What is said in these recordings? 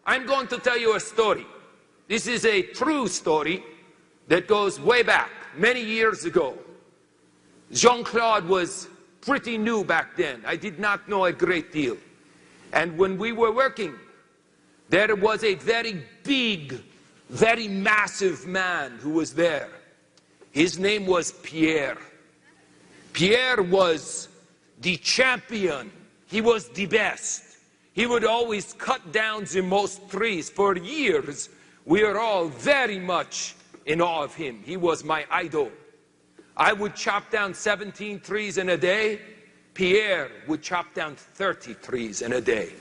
I'm going to tell you a story. This is a true story that goes way back, many years ago. Jean-Claude was pretty new back then. I did not know a great deal. And when we were working, there was a very big, very massive man who was there. His name was Pierre. Pierre was the champion. He was the best. He would always cut down the most trees. For years, we were all very much in awe of him. He was my idol. I would chop down 17 trees in a day. Pierre would chop down 30 trees in a day.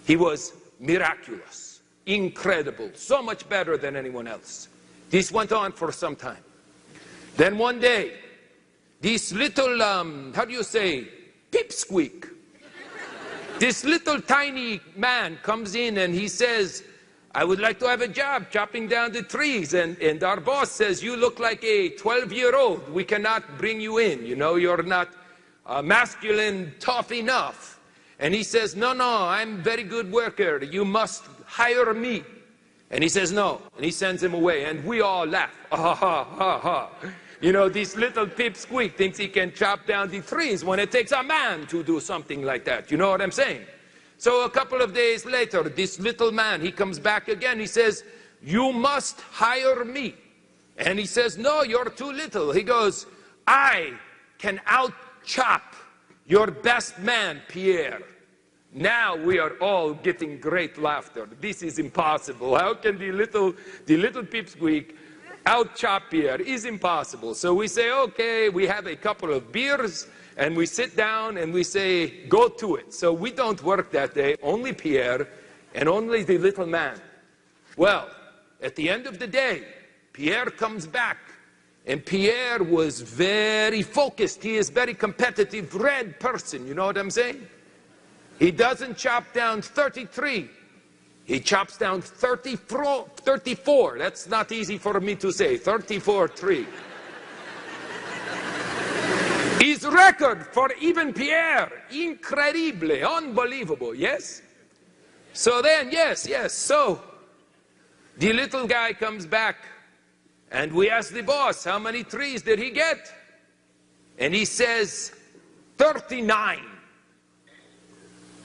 He was miraculous, incredible, so much better than anyone else. This went on for some time. Then one day, this little, how do you say, pipsqueak. This little tiny man comes in and he says, I would like to have a job chopping down the trees. And our boss says, you look like a 12-year-old. We cannot bring you in. You know, you're not masculine, tough enough. And he says, no, I'm a very good worker. You must hire me. And he says, no. And he sends him away. And we all laugh. Ha, ha, ha, ha. You know, this little pipsqueak thinks he can chop down the trees when it takes a man to do something like that. You know what I'm saying? So a couple of days later, this little man, he comes back again. He says, you must hire me. And he says, no, you're too little. He goes, I can out-chop your best man, Pierre. Now we are all getting great laughter. This is impossible. How can the little pipsqueak out-chop Pierre? Is impossible. So we say, okay, we have a couple of beers, and we sit down and we say, go to it. So we don't work that day, only Pierre and only the little man. Well, at the end of the day, Pierre comes back, and Pierre was very focused. He is a very competitive, red person, you know what I'm saying? He doesn't chop down 33. He chops down 34. That's not easy for me to say. 34 trees. His record for even Pierre, incredible, unbelievable, yes? So then, yes, so the little guy comes back and we ask the boss, how many trees did he get? And he says, 39.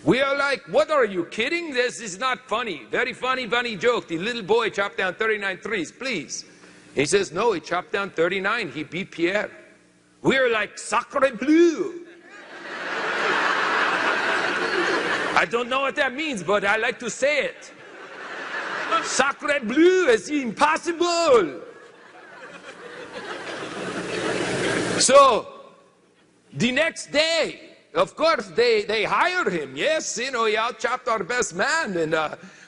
We are like, what, are you kidding? This is not funny. Very funny joke. The little boy chopped down 39 trees, please. He says, no, he chopped down 39. He beat Pierre. We're like, sacre bleu. I don't know what that means, but I like to say it. Sacre bleu is impossible. So, the next day, of course, they hire him. Yes, you know, he out-chopped our best man. And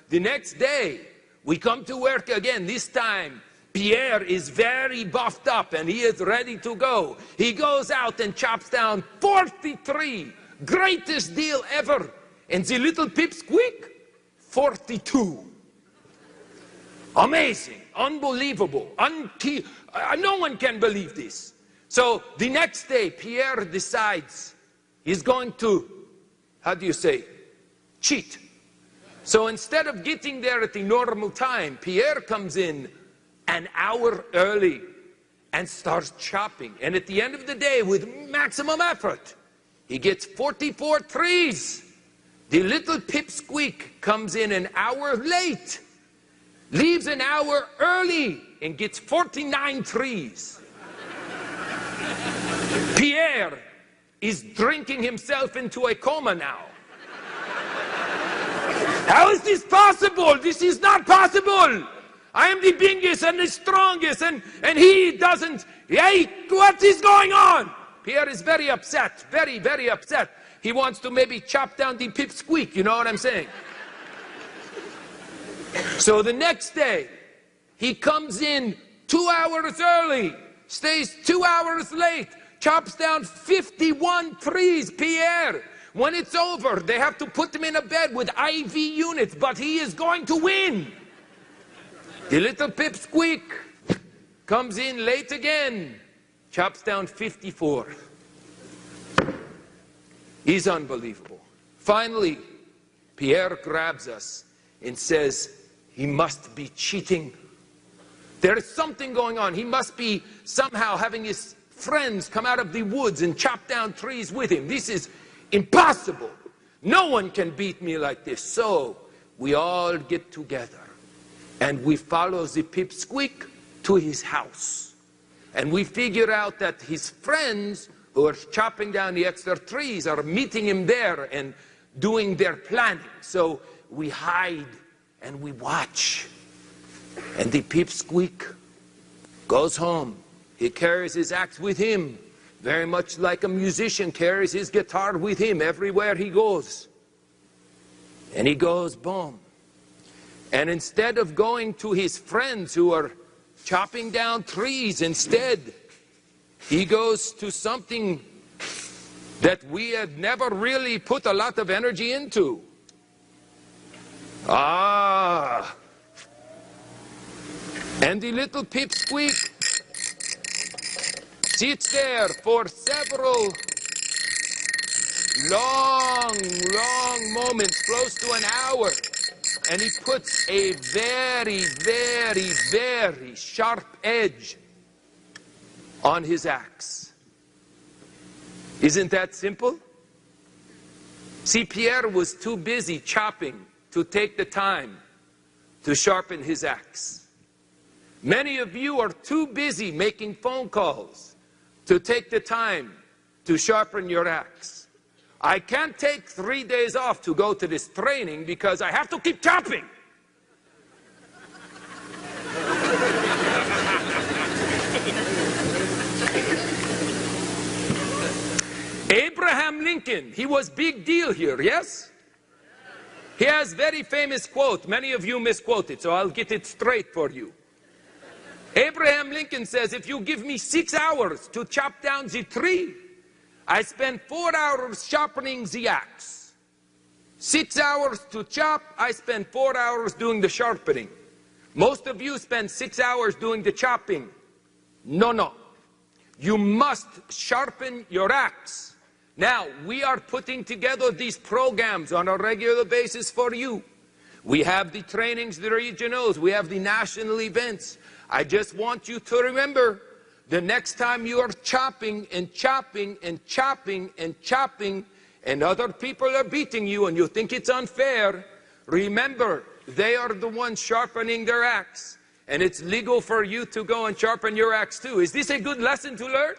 the next day, we come to work again. This time, Pierre is very buffed up and he is ready to go. He goes out and chops down 43. Greatest deal ever. And the little pipsqueak, 42. Amazing, unbelievable. No one can believe this. So the next day, Pierre decides he's going to, how do you say, cheat. So instead of getting there at the normal time, Pierre comes in an hour early and starts chopping. And at the end of the day, with maximum effort, he gets 44 trees. The little pipsqueak comes in an hour late, leaves an hour early, and gets 49 trees. Pierre is drinking himself into a coma now. How is this possible? This is not possible. I am the biggest and the strongest, and he doesn't. Hey, what is going on? Pierre is very upset, very, very upset. He wants to maybe chop down the pipsqueak, you know what I'm saying? So the next day, he comes in 2 hours early, stays 2 hours late, chops down 51 trees, Pierre. When it's over, they have to put him in a bed with IV units, but he is going to win. The little pipsqueak comes in late again, chops down 54. He's unbelievable. Finally, Pierre grabs us and says, he must be cheating. There is something going on. He must be somehow having his friends come out of the woods and chop down trees with him. This is impossible. No one can beat me like this. So we all get together and we follow the pipsqueak to his house. And we figure out that his friends who are chopping down the extra trees are meeting him there and doing their planning. So we hide and we watch. And the pipsqueak goes home. He carries his axe with him, very much like a musician carries his guitar with him everywhere he goes. And he goes, boom. And instead of going to his friends who are chopping down trees, instead, he goes to something that we had never really put a lot of energy into. And the little pipsqueak sits there for several long moments, close to an hour, and he puts a very sharp edge on his axe. Isn't that simple? See, Pierre was too busy chopping to take the time to sharpen his axe. Many of you are too busy making phone calls to take the time to sharpen your axe. I can't take 3 days off to go to this training because I have to keep chopping. Abraham Lincoln, he was big deal here, yes? He has very famous quote. Many of you misquote it, so I'll get it straight for you. Abraham Lincoln says, if you give me 6 hours to chop down the tree, I spend 4 hours sharpening the axe. 6 hours to chop, I spend 4 hours doing the sharpening. Most of you spend 6 hours doing the chopping. No. You must sharpen your axe. Now, we are putting together these programs on a regular basis for you. We have the trainings, the regionals, we have the national events. I just want you to remember, the next time you are chopping and chopping and chopping and chopping, and other people are beating you and you think it's unfair, remember, they are the ones sharpening their axe. And it's legal for you to go and sharpen your axe too. Is this a good lesson to learn?